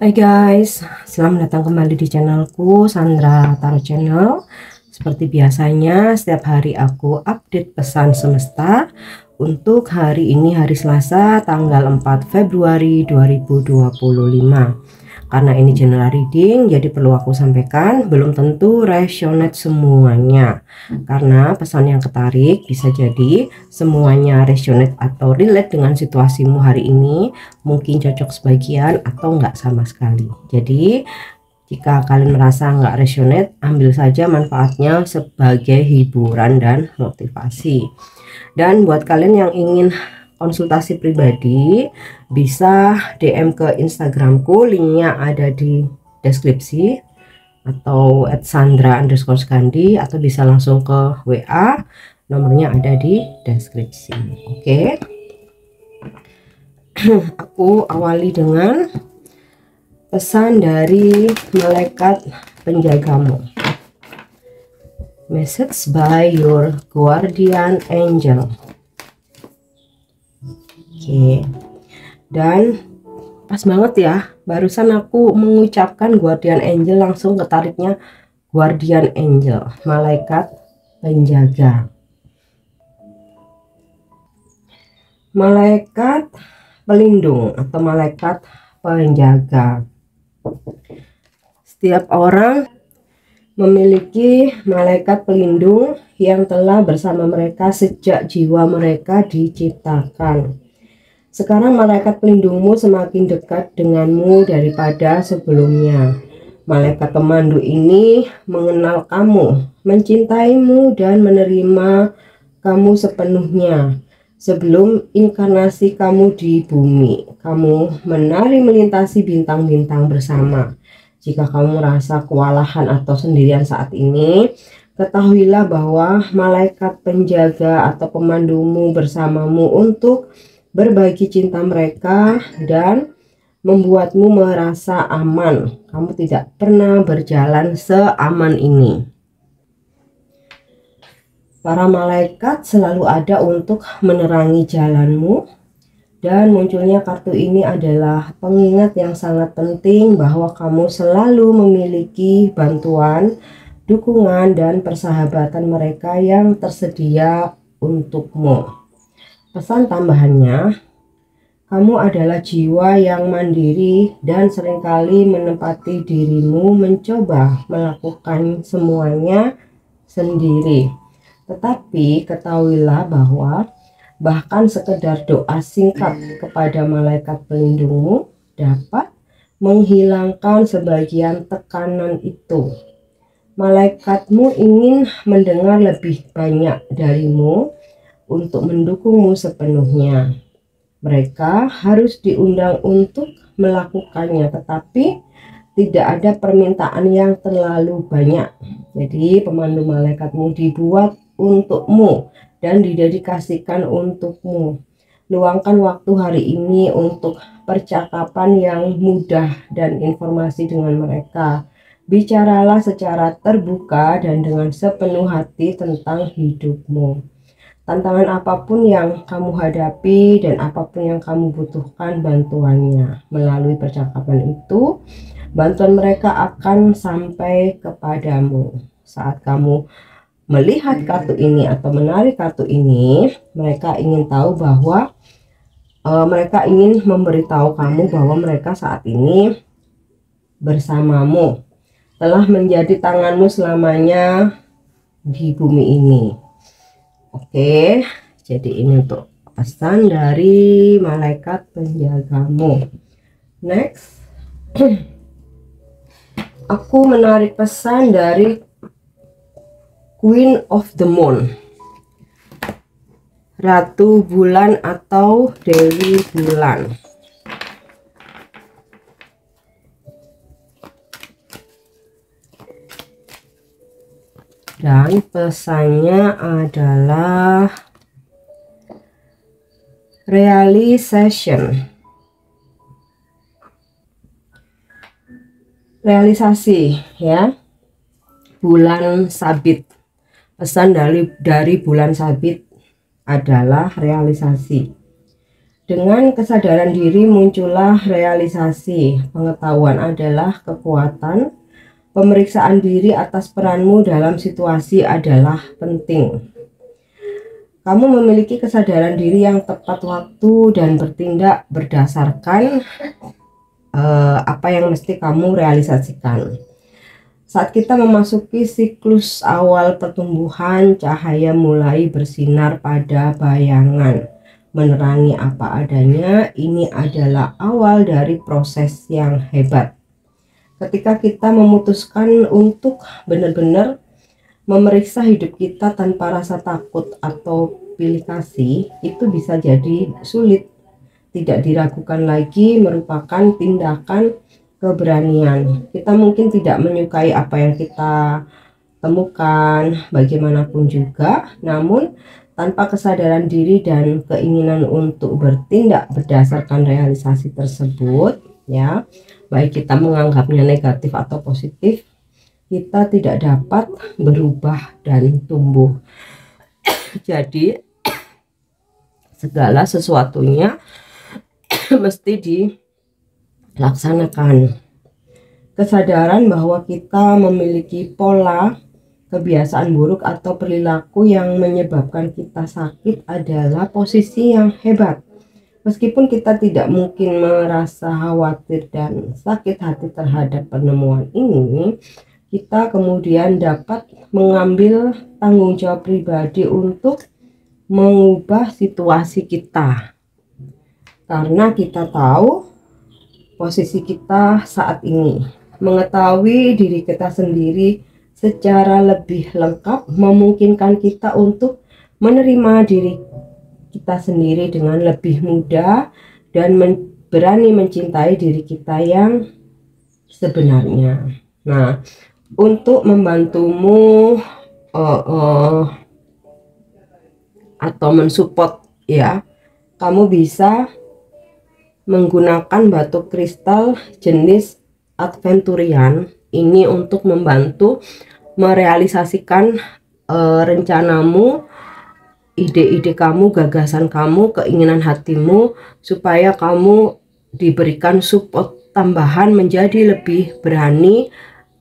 Hai guys, selamat datang kembali di channelku Sandra Tarot Channel. Seperti biasanya setiap hari aku update pesan semesta. Untuk hari ini hari Selasa tanggal 4 Februari 2025. Karena ini general reading, jadi perlu aku sampaikan belum tentu resonate semuanya. Karena pesan yang ketarik bisa jadi semuanya resonate atau relate dengan situasimu hari ini, mungkin cocok sebagian atau enggak sama sekali. Jadi jika kalian merasa enggak resonate, ambil saja manfaatnya sebagai hiburan dan motivasi. Dan buat kalian yang ingin konsultasi pribadi, bisa DM ke Instagramku, linknya ada di deskripsi, atau @sandra_skandi, atau bisa langsung ke WA, nomornya ada di deskripsi. Oke. Aku awali dengan pesan dari malaikat penjagamu. Message by your guardian angel. Oke. Dan pas banget ya, barusan aku mengucapkan guardian angel, langsung ketariknya guardian angel, malaikat penjaga. Malaikat pelindung atau malaikat penjaga. Setiap orang memiliki malaikat pelindung yang telah bersama mereka sejak jiwa mereka diciptakan. Sekarang malaikat pelindungmu semakin dekat denganmu daripada sebelumnya. Malaikat pemandu ini mengenal kamu, mencintaimu dan menerima kamu sepenuhnya. Sebelum inkarnasi kamu di bumi, kamu menari melintasi bintang-bintang bersama. Jika kamu merasa kewalahan atau sendirian saat ini, ketahuilah bahwa malaikat penjaga atau pemandumu bersamamu untuk berbagi cinta mereka dan membuatmu merasa aman. Kamu tidak pernah berjalan seaman ini. Para malaikat selalu ada untuk menerangi jalanmu. Dan munculnya kartu ini adalah pengingat yang sangat penting bahwa kamu selalu memiliki bantuan, dukungan, dan persahabatan mereka yang tersedia untukmu. Pesan tambahannya, kamu adalah jiwa yang mandiri dan seringkali menempati dirimu mencoba melakukan semuanya sendiri. Tetapi ketahuilah bahwa bahkan sekedar doa singkat kepada malaikat pelindungmu dapat menghilangkan sebagian tekanan itu. Malaikatmu ingin mendengar lebih banyak darimu untuk mendukungmu sepenuhnya. Mereka harus diundang untuk melakukannya, tetapi tidak ada permintaan yang terlalu banyak. Jadi pemandu malaikatmu dibuat untukmu dan didedikasikan untukmu. Luangkan waktu hari ini untuk percakapan yang mudah dan informasi dengan mereka. Bicaralah secara terbuka dan dengan sepenuh hati tentang hidupmu. Tantangan apapun yang kamu hadapi dan apapun yang kamu butuhkan bantuannya. Melalui percakapan itu, bantuan mereka akan sampai kepadamu. Saat kamu melihat kartu ini atau menarik kartu ini, mereka ingin tahu bahwa mereka ingin memberitahu kamu bahwa mereka saat ini bersamamu, telah menjadi tanganmu selamanya di bumi ini. Oke, jadi ini untuk pesan dari malaikat penjagamu. Next, aku menarik pesan dari Queen of the Moon, Ratu Bulan atau Dewi Bulan. Dan pesannya adalah realization, realisasi ya. Bulan sabit. Pesan dari bulan sabit adalah realisasi. Dengan kesadaran diri muncullah realisasi. Pengetahuan adalah kekuatan. Pemeriksaan diri atas peranmu dalam situasi adalah penting. Kamu memiliki kesadaran diri yang tepat waktu dan bertindak berdasarkan apa yang mesti kamu realisasikan. Saat kita memasuki siklus awal pertumbuhan, cahaya mulai bersinar pada bayangan. Menerangi apa adanya, ini adalah awal dari proses yang hebat. Ketika kita memutuskan untuk benar-benar memeriksa hidup kita tanpa rasa takut atau pilih kasih, itu bisa jadi sulit. Tidak diragukan lagi merupakan tindakan keberanian. Kita mungkin tidak menyukai apa yang kita temukan, bagaimanapun juga, namun tanpa kesadaran diri dan keinginan untuk bertindak berdasarkan realisasi tersebut, ya, baik kita menganggapnya negatif atau positif, kita tidak dapat berubah dan tumbuh. Jadi segala sesuatunya mesti dilaksanakan. Kesadaran bahwa kita memiliki pola kebiasaan buruk atau perilaku yang menyebabkan kita sakit adalah posisi yang hebat. Meskipun kita tidak mungkin merasa khawatir dan sakit hati terhadap penemuan ini, kita kemudian dapat mengambil tanggung jawab pribadi untuk mengubah situasi kita. Karena kita tahu posisi kita saat ini. Mengetahui diri kita sendiri secara lebih lengkap memungkinkan kita untuk menerima diri kita sendiri dengan lebih mudah dan berani mencintai diri kita yang sebenarnya. Nah, untuk membantumu atau mensupport, ya, kamu bisa menggunakan batu kristal jenis Adventurian ini untuk membantu merealisasikan rencanamu, ide-ide kamu, gagasan kamu, keinginan hatimu, supaya kamu diberikan support tambahan menjadi lebih berani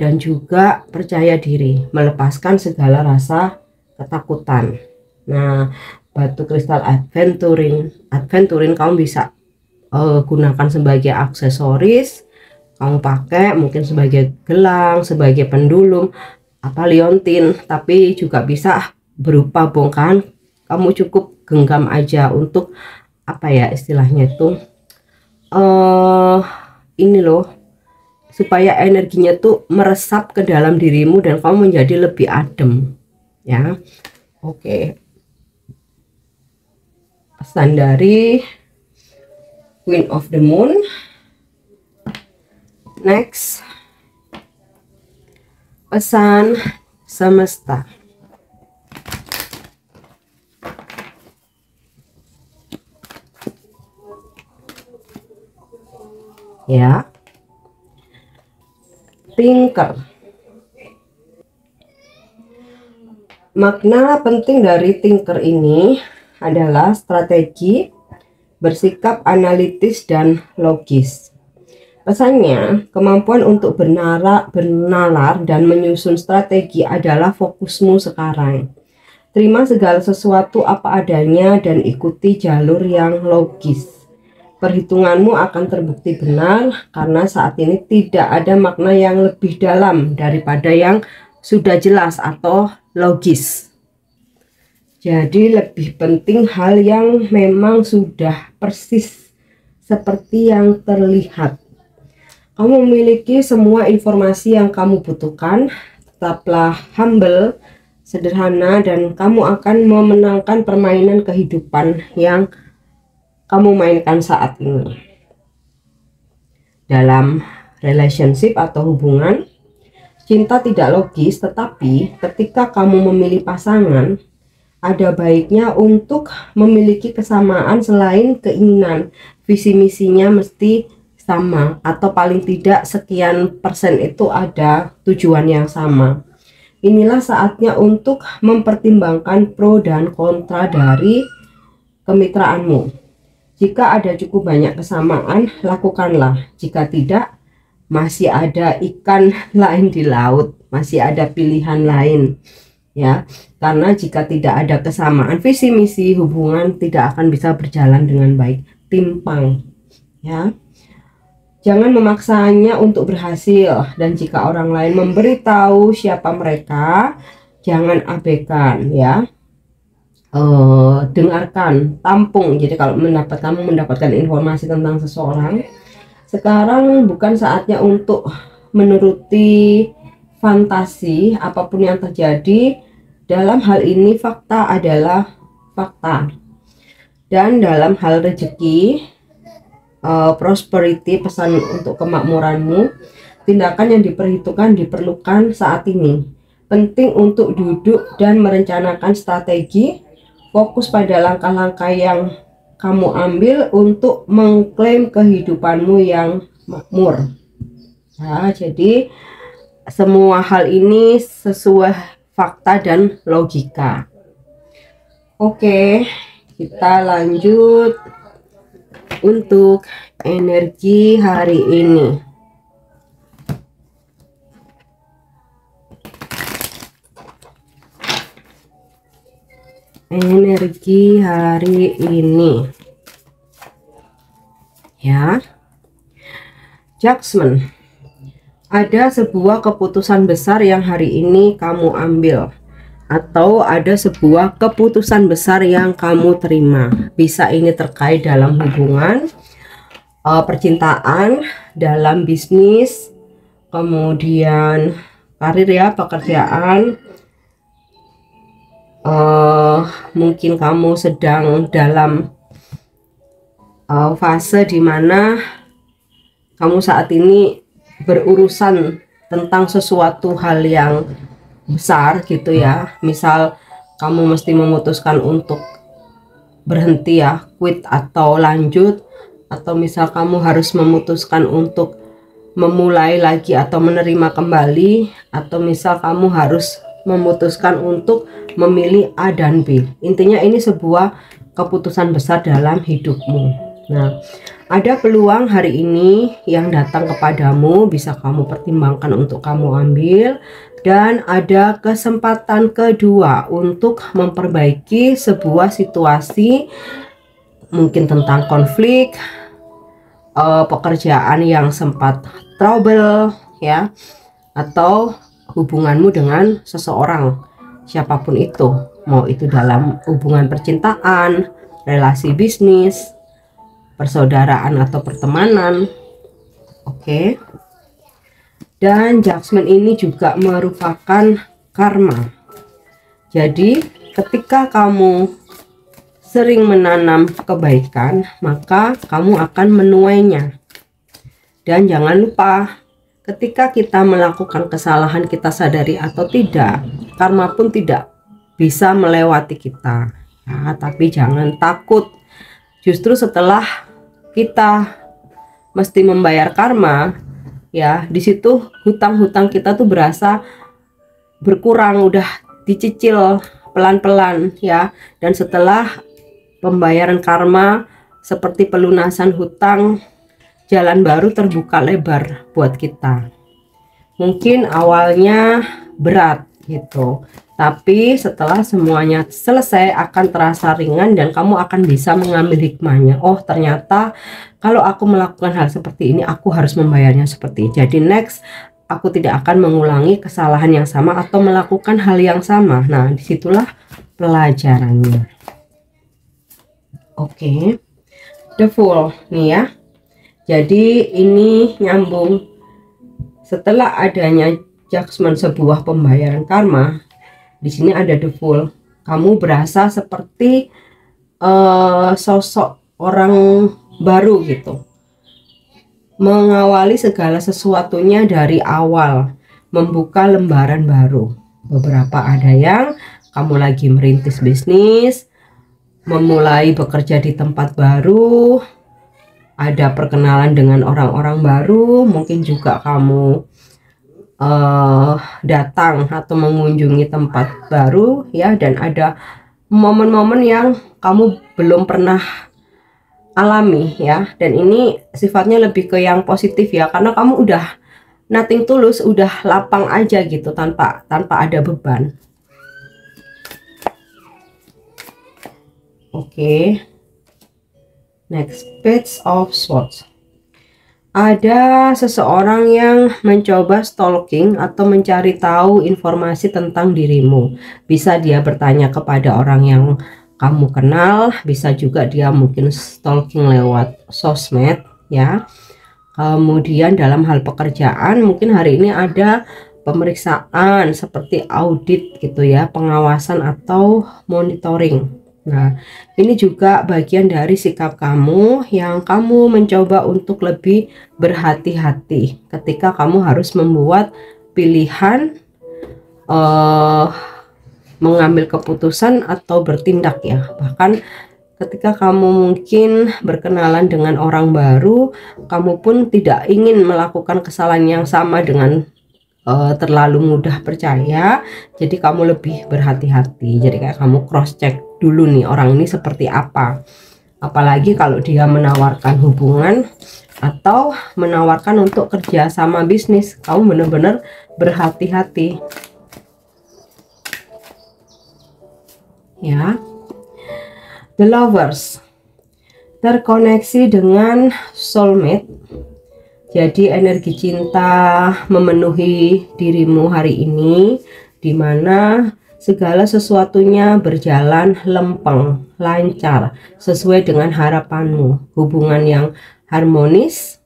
dan juga percaya diri, melepaskan segala rasa ketakutan. Nah, batu kristal Adventurin kamu bisa gunakan sebagai aksesoris, kamu pakai mungkin sebagai gelang, sebagai pendulum, apa liontin, tapi juga bisa berupa bongkahan. Kamu cukup genggam aja untuk apa ya istilahnya itu, ini loh, supaya energinya tuh meresap ke dalam dirimu dan kamu menjadi lebih adem, ya. Oke. Pesan dari Queen of the Moon. Next, pesan semesta. Ya, Thinker. Makna penting dari Thinker ini adalah strategi, bersikap analitis dan logis. Pesannya, kemampuan untuk bernalar dan menyusun strategi adalah fokusmu sekarang. Terima segala sesuatu apa adanya dan ikuti jalur yang logis. Perhitunganmu akan terbukti benar karena saat ini tidak ada makna yang lebih dalam daripada yang sudah jelas atau logis. Jadi lebih penting hal yang memang sudah persis seperti yang terlihat. Kamu memiliki semua informasi yang kamu butuhkan. Tetaplah humble, sederhana, dan kamu akan memenangkan permainan kehidupan yang kamu mainkan saat ini. Dalam relationship atau hubungan, cinta tidak logis, tetapi ketika kamu memilih pasangan, ada baiknya untuk memiliki kesamaan selain keinginan. Visi misinya mesti sama, atau paling tidak sekian persen itu ada tujuan yang sama. Inilah saatnya untuk mempertimbangkan pro dan kontra dari kemitraanmu. Jika ada cukup banyak kesamaan, lakukanlah. Jika tidak, masih ada ikan lain di laut, masih ada pilihan lain, ya. Karena jika tidak ada kesamaan visi misi, hubungan tidak akan bisa berjalan dengan baik, timpang, ya. Jangan memaksanya untuk berhasil, dan jika orang lain memberitahu siapa mereka, jangan abaikan, ya. Dengarkan, tampung. Jadi kalau kamu mendapatkan informasi tentang seseorang, sekarang bukan saatnya untuk menuruti fantasi. Apapun yang terjadi dalam hal ini, fakta adalah fakta. Dan dalam hal rezeki, prosperity, pesan untuk kemakmuranmu, tindakan yang diperlukan saat ini. Penting untuk duduk dan merencanakan strategi, fokus pada langkah-langkah yang kamu ambil untuk mengklaim kehidupanmu yang makmur. Nah, jadi semua hal ini sesuai fakta dan logika. Oke, kita lanjut untuk energi hari ini. Energi hari ini, ya. Judgment. Ada sebuah keputusan besar yang hari ini kamu ambil, atau ada sebuah keputusan besar yang kamu terima. Bisa ini terkait dalam hubungan, percintaan, dalam bisnis, kemudian karir, ya, pekerjaan. Mungkin kamu sedang dalam fase dimana kamu saat ini berurusan tentang sesuatu hal yang besar gitu, ya. Misal kamu mesti memutuskan untuk berhenti, ya, quit atau lanjut, atau misal kamu harus memutuskan untuk memulai lagi atau menerima kembali, atau misal kamu harus memutuskan untuk memilih A dan B. Intinya ini sebuah keputusan besar dalam hidupmu. Nah, ada peluang hari ini yang datang kepadamu, bisa kamu pertimbangkan untuk kamu ambil. Dan ada kesempatan kedua untuk memperbaiki sebuah situasi, mungkin tentang konflik, pekerjaan yang sempat trouble, ya, atau hubunganmu dengan seseorang, siapapun itu, mau itu dalam hubungan percintaan, relasi bisnis, persaudaraan atau pertemanan. Oke. Dan judgment ini juga merupakan karma. Jadi ketika kamu sering menanam kebaikan, maka kamu akan menuainya. Dan jangan lupa, ketika kita melakukan kesalahan, kita sadari atau tidak, karma pun tidak bisa melewati kita, ya. Tapi jangan takut, justru setelah kita mesti membayar karma, ya, di situ hutang-hutang kita tuh berasa berkurang, udah dicicil pelan-pelan, ya. Dan setelah pembayaran karma seperti pelunasan hutang, jalan baru terbuka lebar buat kita. Mungkin awalnya berat gitu, tapi setelah semuanya selesai akan terasa ringan dan kamu akan bisa mengambil hikmahnya. Oh, ternyata kalau aku melakukan hal seperti ini, aku harus membayarnya seperti ini. Jadi next, aku tidak akan mengulangi kesalahan yang sama atau melakukan hal yang sama. Nah, disitulah pelajarannya. Oke. The Fool nih, ya. Jadi ini nyambung setelah adanya judgment, sebuah pembayaran karma. Di sini ada The Fool. Kamu berasa seperti sosok orang baru gitu, mengawali segala sesuatunya dari awal, membuka lembaran baru. Beberapa ada yang kamu lagi merintis bisnis, memulai bekerja di tempat baru, ada perkenalan dengan orang-orang baru, mungkin juga kamu datang atau mengunjungi tempat baru, ya. Dan ada momen-momen yang kamu belum pernah alami ya, dan ini sifatnya lebih ke yang positif ya, karena kamu udah nothing tulus, udah lapang aja gitu, tanpa ada beban. Oke. Next, Page of Swords. Ada seseorang yang mencoba stalking atau mencari tahu informasi tentang dirimu. Bisa dia bertanya kepada orang yang kamu kenal, bisa juga dia mungkin stalking lewat sosmed ya. Kemudian dalam hal pekerjaan, mungkin hari ini ada pemeriksaan seperti audit gitu ya, pengawasan atau monitoring. Nah, ini juga bagian dari sikap kamu yang kamu mencoba untuk lebih berhati-hati ketika kamu harus membuat pilihan, mengambil keputusan atau bertindak ya. Bahkan ketika kamu mungkin berkenalan dengan orang baru, kamu pun tidak ingin melakukan kesalahan yang sama dengan terlalu mudah percaya, jadi kamu lebih berhati-hati. Jadi kayak kamu cross check dulu nih, orang ini seperti apa, apalagi kalau dia menawarkan hubungan atau menawarkan untuk kerja sama bisnis, kamu benar-benar berhati-hati ya. The Lovers, terkoneksi dengan soulmate. Jadi energi cinta memenuhi dirimu hari ini, dimana segala sesuatunya berjalan lempeng, lancar, sesuai dengan harapanmu. Hubungan yang harmonis,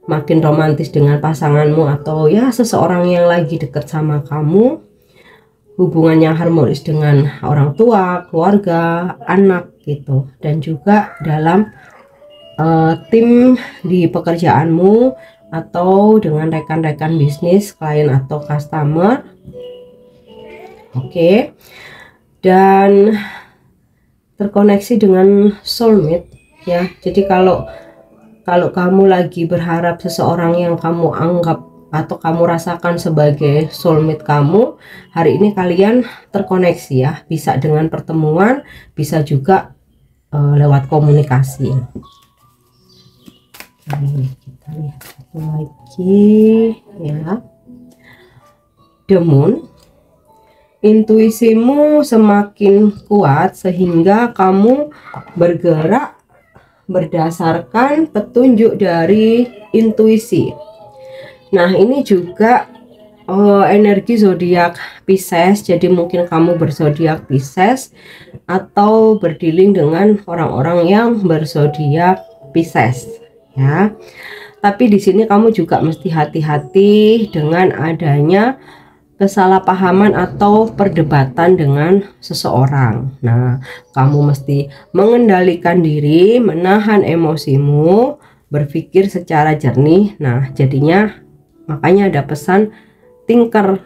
makin romantis dengan pasanganmu atau ya seseorang yang lagi dekat sama kamu. Hubungan yang harmonis dengan orang tua, keluarga, anak gitu. Dan juga dalam tim di pekerjaanmu atau dengan rekan-rekan bisnis, klien atau customer. Oke. Dan terkoneksi dengan soulmate ya. Jadi kalau kamu lagi berharap seseorang yang kamu anggap atau kamu rasakan sebagai soulmate kamu, hari ini kalian terkoneksi ya. Bisa dengan pertemuan, bisa juga lewat komunikasi. Kita lihat satu lagi ya. The Moon, intuisimu semakin kuat sehingga kamu bergerak berdasarkan petunjuk dari intuisi. Nah, ini juga energi zodiak Pisces, jadi mungkin kamu berzodiak Pisces atau berdealing dengan orang-orang yang berzodiak Pisces ya. Tapi di sini kamu juga mesti hati-hati dengan adanya kesalahpahaman atau perdebatan dengan seseorang. Nah, kamu mesti mengendalikan diri, menahan emosimu, berpikir secara jernih. Nah, jadinya makanya ada pesan thinker,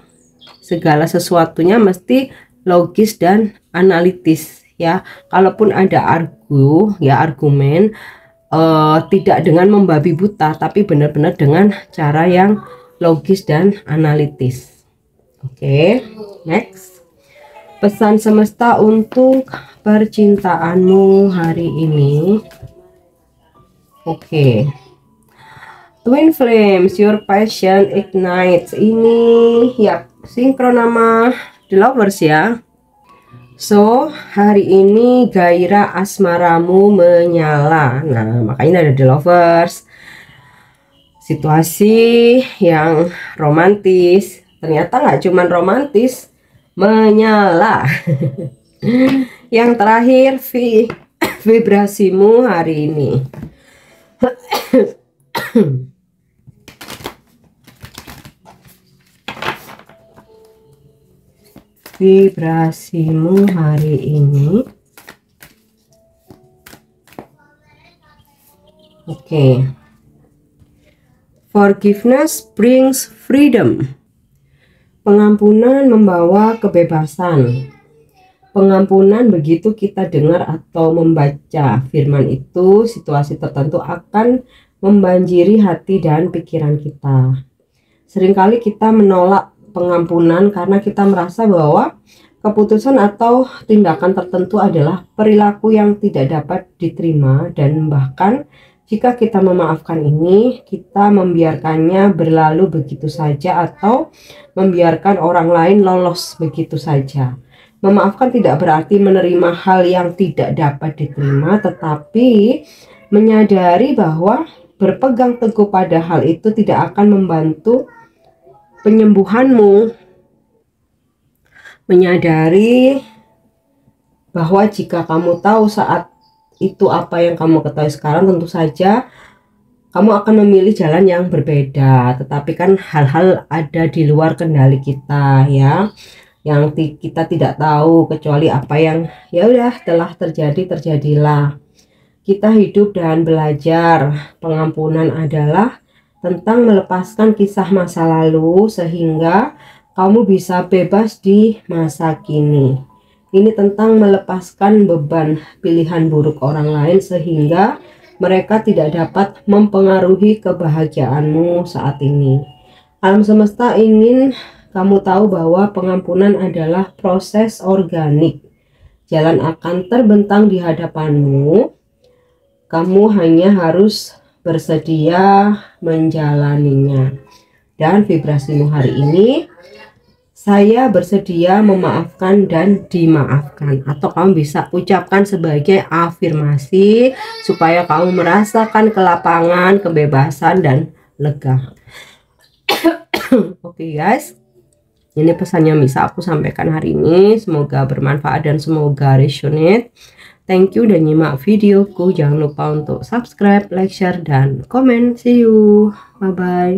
segala sesuatunya mesti logis dan analitis ya. Kalaupun ada argumen, tidak dengan membabi buta, tapi benar-benar dengan cara yang logis dan analitis. Oke, next, pesan semesta untuk percintaanmu hari ini. Oke, Twin Flames, your passion ignites. Ini ya sinkron nama The Lovers ya. So, hari ini gairah asmaramu menyala. Nah, makanya ada The Lovers. Situasi yang romantis. Ternyata nggak cuman romantis, menyala. Yang terakhir, vibrasimu hari ini. Vibrasimu hari ini. Oke. Forgiveness brings freedom. Pengampunan membawa kebebasan. Pengampunan, begitu kita dengar atau membaca firman itu, situasi tertentu akan membanjiri hati dan pikiran kita. Seringkali kita menolak pengampunan karena kita merasa bahwa keputusan atau tindakan tertentu adalah perilaku yang tidak dapat diterima, dan bahkan jika kita memaafkan ini, kita membiarkannya berlalu begitu saja atau membiarkan orang lain lolos begitu saja. Memaafkan tidak berarti menerima hal yang tidak dapat diterima, tetapi menyadari bahwa berpegang teguh pada hal itu tidak akan membantu penyembuhanmu. Menyadari bahwa jika kamu tahu saat itu apa yang kamu ketahui sekarang, tentu saja kamu akan memilih jalan yang berbeda. Tetapi kan hal-hal ada di luar kendali kita ya, yang kita tidak tahu, kecuali apa yang ya udah telah terjadi, terjadilah. Kita hidup dan belajar. Pengampunan adalah tentang melepaskan kisah masa lalu sehingga kamu bisa bebas di masa kini. Ini tentang melepaskan beban pilihan buruk orang lain sehingga mereka tidak dapat mempengaruhi kebahagiaanmu saat ini. Alam semesta ingin kamu tahu bahwa pengampunan adalah proses organik. Jalan akan terbentang di hadapanmu. Kamu hanya harus bersedia menjalaninya. Dan vibrasimu hari ini, saya bersedia memaafkan dan dimaafkan. Atau kamu bisa ucapkan sebagai afirmasi supaya kamu merasakan kelapangan, kebebasan, dan lega. Oke guys, ini pesannya bisa aku sampaikan hari ini. Semoga bermanfaat dan semoga resonate. Thank you udah nyimak videoku. Jangan lupa untuk subscribe, like, share, dan komen. See you. Bye-bye.